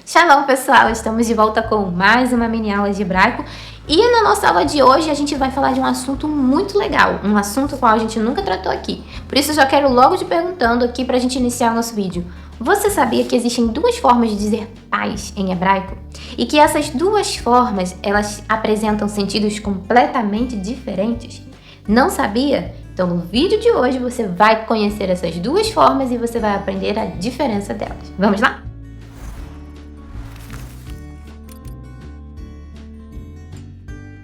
Shalom, pessoal! Estamos de volta com mais uma mini aula de hebraico. E na nossa aula de hoje a gente vai falar de um assunto muito legal, um assunto qual a gente nunca tratou aqui. Por isso eu já quero logo te perguntando aqui pra gente iniciar o nosso vídeo. Você sabia que existem duas formas de dizer paz em hebraico? E que essas duas formas, elas apresentam sentidos completamente diferentes? Não sabia? Então no vídeo de hoje você vai conhecer essas duas formas e você vai aprender a diferença delas. Vamos lá?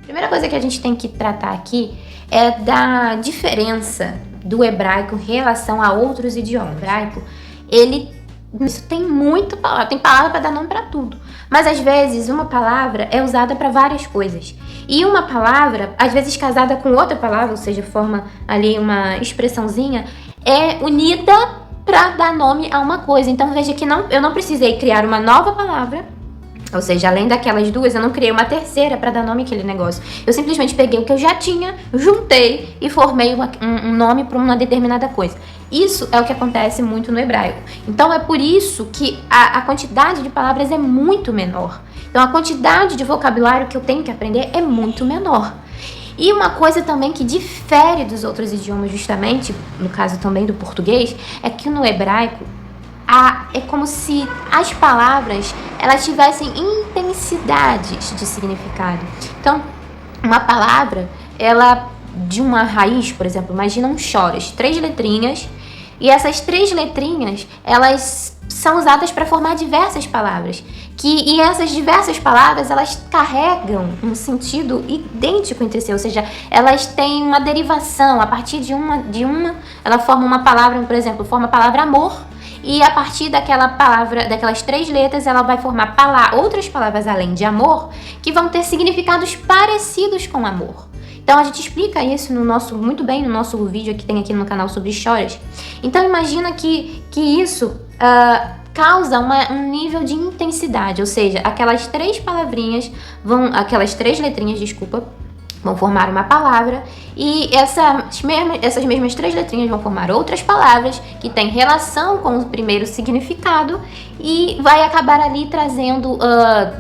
Primeira coisa que a gente tem que tratar aqui é da diferença do hebraico em relação a outros idiomas. O hebraico, isso tem muita palavra, tem palavra para dar nome para tudo. Mas às vezes uma palavra é usada para várias coisas. E uma palavra, às vezes casada com outra palavra, ou seja, forma ali uma expressãozinha, é unida para dar nome a uma coisa. Então veja que eu não precisei criar uma nova palavra. Ou seja, além daquelas duas, eu não criei uma terceira para dar nome àquele negócio. Eu simplesmente peguei o que eu já tinha, juntei e formei um nome para uma determinada coisa. Isso é o que acontece muito no hebraico. Então é por isso que a quantidade de palavras é muito menor. Então a quantidade de vocabulário que eu tenho que aprender é muito menor. E uma coisa também que difere dos outros idiomas, justamente, no caso também do português, é que no hebraico, é como se as palavras elas tivessem intensidades de significado. Então, uma palavra, ela de uma raiz, por exemplo, imagina um choras, 3 letrinhas, e essas 3 letrinhas, elas são usadas para formar diversas palavras. E essas diversas palavras, elas carregam um sentido idêntico entre si, ou seja, elas têm uma derivação. A partir de uma, ela forma uma palavra, por exemplo, forma a palavra amor, e a partir daquela palavra, daquelas 3 letras, ela vai formar outras palavras além de amor, que vão ter significados parecidos com amor. Então a gente explica isso muito bem no nosso vídeo que tem aqui no canal sobre choras. Então imagina que isso causa um nível de intensidade, ou seja, aquelas 3 letrinhas, vão formar uma palavra, e essas mesmas 3 letrinhas vão formar outras palavras que têm relação com o primeiro significado e vai acabar ali trazendo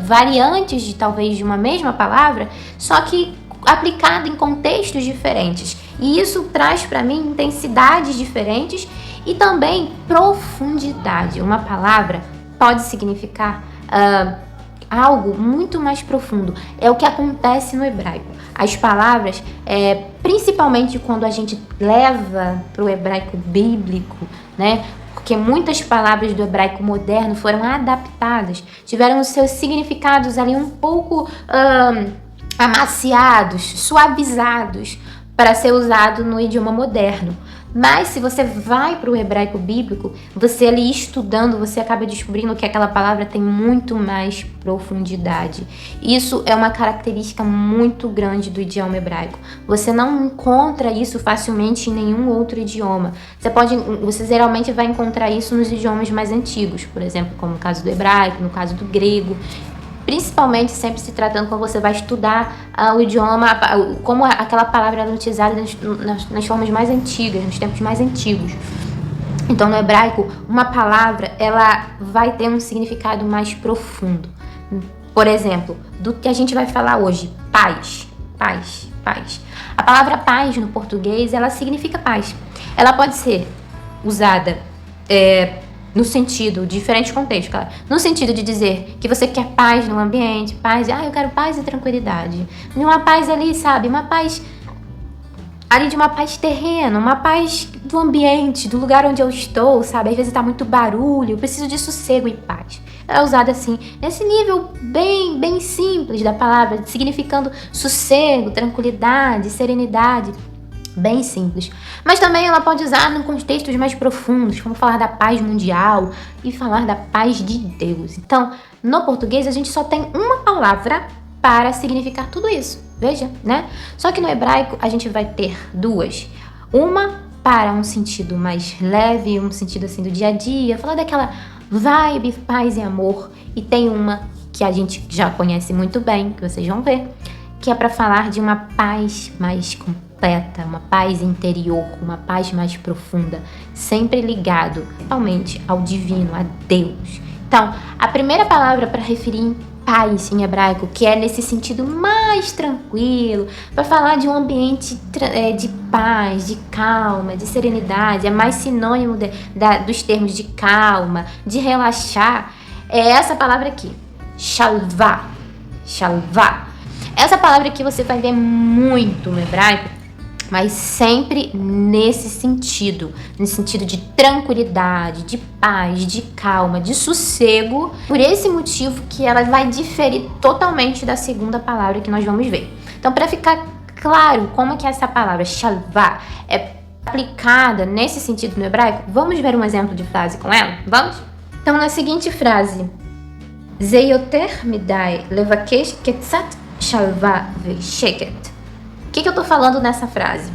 variantes talvez de uma mesma palavra, só que aplicada em contextos diferentes. E isso traz para mim intensidades diferentes e também profundidade. Uma palavra pode significar algo muito mais profundo. É o que acontece no hebraico. As palavras, principalmente quando a gente leva para o hebraico bíblico, né? Porque muitas palavras do hebraico moderno foram adaptadas, tiveram os seus significados ali um pouco amaciados, suavizados para ser usado no idioma moderno. Mas se você vai para o hebraico bíblico, você ali estudando, você acaba descobrindo que aquela palavra tem muito mais profundidade. Isso é uma característica muito grande do idioma hebraico. Você não encontra isso facilmente em nenhum outro idioma. Você geralmente vai encontrar isso nos idiomas mais antigos, por exemplo, como no caso do hebraico, no caso do grego. Principalmente sempre se tratando quando você vai estudar o idioma, como aquela palavra era utilizada nas formas mais antigas, nos tempos mais antigos. Então no hebraico, uma palavra ela vai ter um significado mais profundo. Por exemplo, do que a gente vai falar hoje, paz, paz, paz. A palavra paz no português, ela significa paz. Ela pode ser usada no sentido, diferentes contextos, claro. No sentido de dizer que você quer paz no ambiente, paz, eu quero paz e tranquilidade. Uma paz ali, sabe? Uma paz ali de uma paz terrena, uma paz do ambiente, do lugar onde eu estou, sabe? Às vezes tá muito barulho, eu preciso de sossego e paz. É usada assim, nesse nível bem, bem simples da palavra, significando sossego, tranquilidade, serenidade. Bem simples. Mas também ela pode usar em contextos mais profundos, como falar da paz mundial e falar da paz de Deus. Então, no português, a gente só tem uma palavra para significar tudo isso. Veja, né? Só que no hebraico, a gente vai ter 2. Uma para um sentido mais leve, um sentido assim do dia a dia, falar daquela vibe, paz e amor. E tem uma que a gente já conhece muito bem, que vocês vão ver, que é para falar de uma paz mais completa, uma paz interior, uma paz mais profunda, sempre ligado realmente ao divino, a Deus. Então, a primeira palavra para referir paz em hebraico, que é nesse sentido mais tranquilo, para falar de um ambiente de paz, de calma, de serenidade, é mais sinônimo dos termos de calma, de relaxar, é essa palavra aqui, shalvá, shalvá. Essa palavra aqui você vai ver muito no hebraico, mas sempre nesse sentido de tranquilidade, de paz, de calma, de sossego. Por esse motivo que ela vai diferir totalmente da segunda palavra que nós vamos ver. Então, para ficar claro como que essa palavra shalvá é aplicada nesse sentido no hebraico, vamos ver um exemplo de frase com ela? Vamos? Então, na seguinte frase, Ze yoter midai levakesh ketzat shalvá vesheket. O que eu tô falando nessa frase?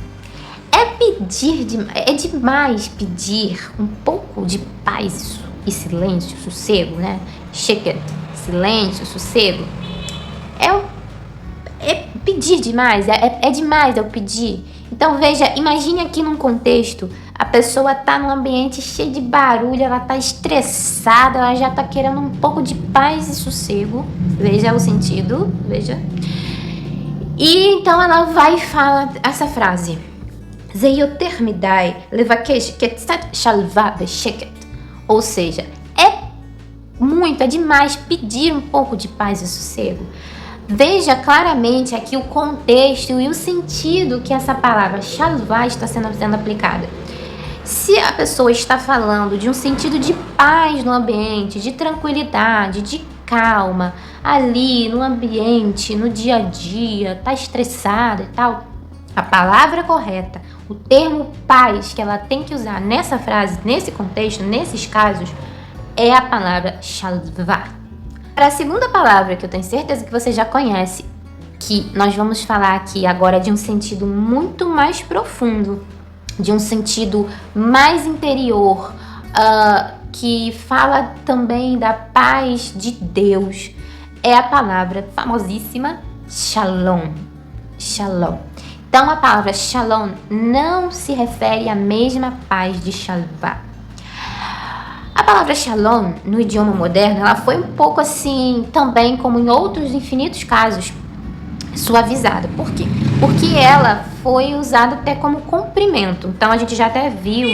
É demais pedir um pouco de paz e silêncio, sossego, né? Sheket, silêncio, sossego. É pedir demais, é demais eu pedir. Então veja, imagine aqui num contexto, a pessoa tá num ambiente cheio de barulho, ela tá estressada, ela já tá querendo um pouco de paz e sossego. Veja o sentido, veja. E então ela vai e fala essa frase. Ze yoter midai levakesh ketzat shalvá vesheket. Ou seja, é demais pedir um pouco de paz e sossego. Veja claramente aqui o contexto e o sentido que essa palavra shalvá está sendo aplicada. Se a pessoa está falando de um sentido de paz no ambiente, de tranquilidade, de calma, ali no ambiente, no dia a dia, tá estressada e tal, a palavra correta, o termo paz que ela tem que usar nessa frase, nesse contexto, nesses casos, é a palavra shalvá. Para a segunda palavra, que eu tenho certeza que você já conhece, que nós vamos falar aqui agora de um sentido muito mais profundo, de um sentido mais interior, que fala também da paz de Deus, é a palavra famosíssima shalom. Shalom. Então a palavra shalom não se refere à mesma paz de shalvá. A palavra shalom no idioma moderno, ela foi um pouco assim, também como em outros infinitos casos, suavizada. Por quê? Porque ela foi usada até como cumprimento. Então a gente já até viu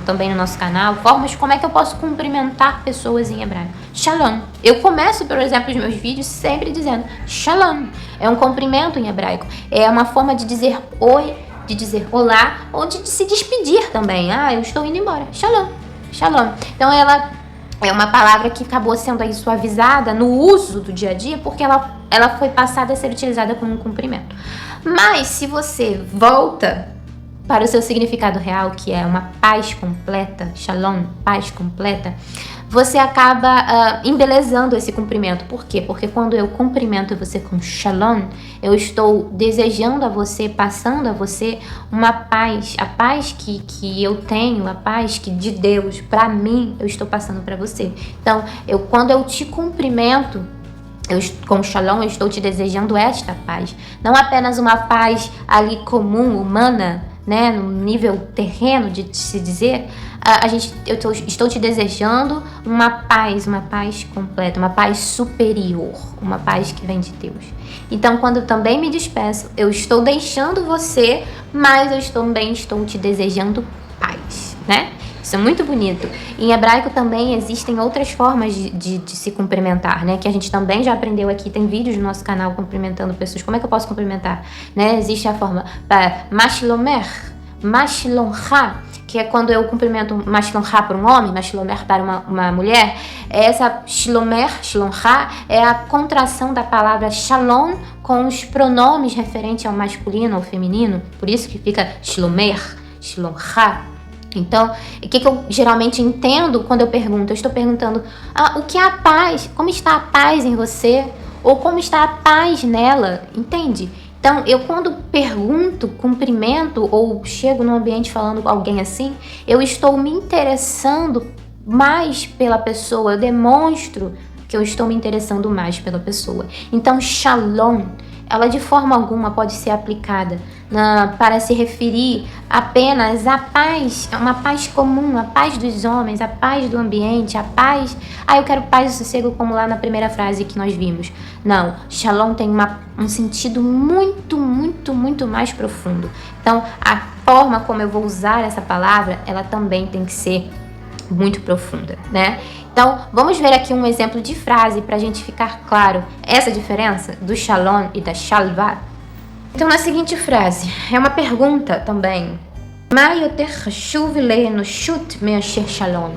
também no nosso canal formas de como é que eu posso cumprimentar pessoas em hebraico. Shalom. Eu começo, por exemplo, os meus vídeos sempre dizendo shalom. É um cumprimento em hebraico. É uma forma de dizer oi, de dizer olá, ou de se despedir também. Eu estou indo embora. Shalom. Shalom. Então ela é uma palavra que acabou sendo aí suavizada no uso do dia a dia, porque ela foi passada a ser utilizada como um cumprimento. Mas se você volta para o seu significado real, que é uma paz completa, shalom, paz completa, você acaba embelezando esse cumprimento. Por quê? Porque quando eu cumprimento você com shalom, eu estou desejando a você, passando a você uma paz, a paz que eu tenho, a paz que de Deus, para mim, eu estou passando para você. Então, quando eu te cumprimento, com shalom, eu estou te desejando esta paz. Não apenas uma paz ali comum, humana, né, no nível terreno de se dizer, eu estou te desejando uma paz completa, uma paz superior, uma paz que vem de Deus. Então, quando eu também me despeço, eu estou deixando você, mas eu também estou te desejando paz, né? Isso é muito bonito. Em hebraico também existem outras formas de se cumprimentar, né? Que a gente também já aprendeu aqui. Tem vídeos no nosso canal cumprimentando pessoas. Como é que eu posso cumprimentar? Né? Existe a forma mashlomer, mashloncha, que é quando eu cumprimento mashloncha para um homem, mashlomer para uma mulher. Essa shlomer, shloncha, é a contração da palavra shalom com os pronomes referentes ao masculino ou feminino. Por isso que fica shlomer, shloncha. Então, o que eu geralmente entendo quando eu pergunto? Eu estou perguntando, o que é a paz? Como está a paz em você? Ou como está a paz nela? Entende? Então, eu quando pergunto, cumprimento ou chego num ambiente falando com alguém assim, eu estou me interessando mais pela pessoa, eu demonstro que eu estou me interessando mais pela pessoa. Então, shalom, ela de forma alguma pode ser aplicada para se referir apenas à paz, uma paz comum, a paz dos homens, a paz do ambiente, a paz... eu quero paz e sossego, como lá na primeira frase que nós vimos. Não, shalom tem um sentido muito, muito, muito mais profundo. Então, a forma como eu vou usar essa palavra, ela também tem que ser muito profunda, né? Então, vamos ver aqui um exemplo de frase para a gente ficar claro essa diferença do shalom e da shalvá. Então, na seguinte frase, é uma pergunta também. Ma yoter chashuv le'enoshut me'asher shalom.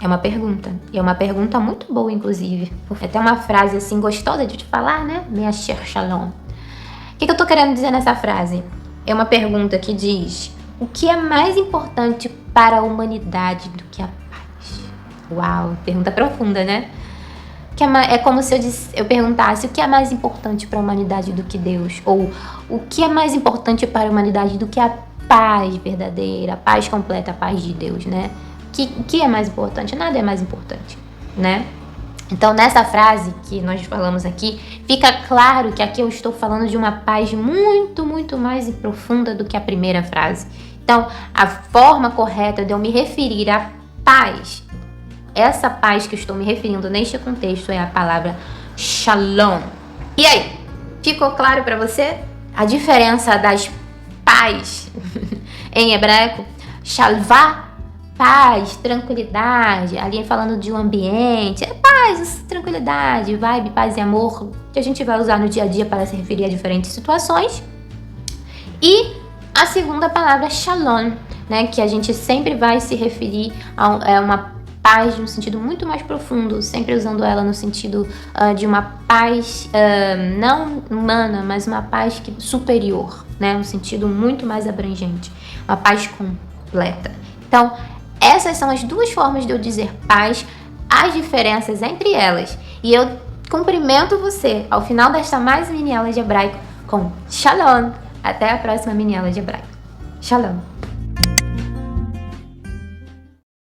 É uma pergunta, e é uma pergunta muito boa, inclusive. É até uma frase assim gostosa de te falar, né? Me'asher shalom. O que eu tô querendo dizer nessa frase? É uma pergunta que diz: o que é mais importante para a humanidade do que a paz? Uau, pergunta profunda, né? É como se eu perguntasse: o que é mais importante para a humanidade do que Deus? Ou o que é mais importante para a humanidade do que a paz verdadeira, a paz completa, a paz de Deus, né? O que é mais importante? Nada é mais importante, né? Então, nessa frase que nós falamos aqui, fica claro que aqui eu estou falando de uma paz muito, muito mais profunda do que a primeira frase. Então, a forma correta de eu me referir à paz, essa paz que eu estou me referindo neste contexto, é a palavra shalom. E aí, ficou claro para você a diferença das paz em hebraico? Shalvá, paz, tranquilidade, ali falando de um ambiente, é paz, tranquilidade, vibe, paz e amor, que a gente vai usar no dia a dia para se referir a diferentes situações. E a segunda palavra, shalom, né, que a gente sempre vai se referir a uma paz no sentido muito mais profundo, sempre usando ela no sentido de uma paz não humana, mas uma paz superior, né, um sentido muito mais abrangente, uma paz completa. Então, essas são as duas formas de eu dizer paz, as diferenças entre elas. E eu cumprimento você ao final desta mais mini aula de hebraico com shalom. Até a próxima mini aula de hebraico. Shalom.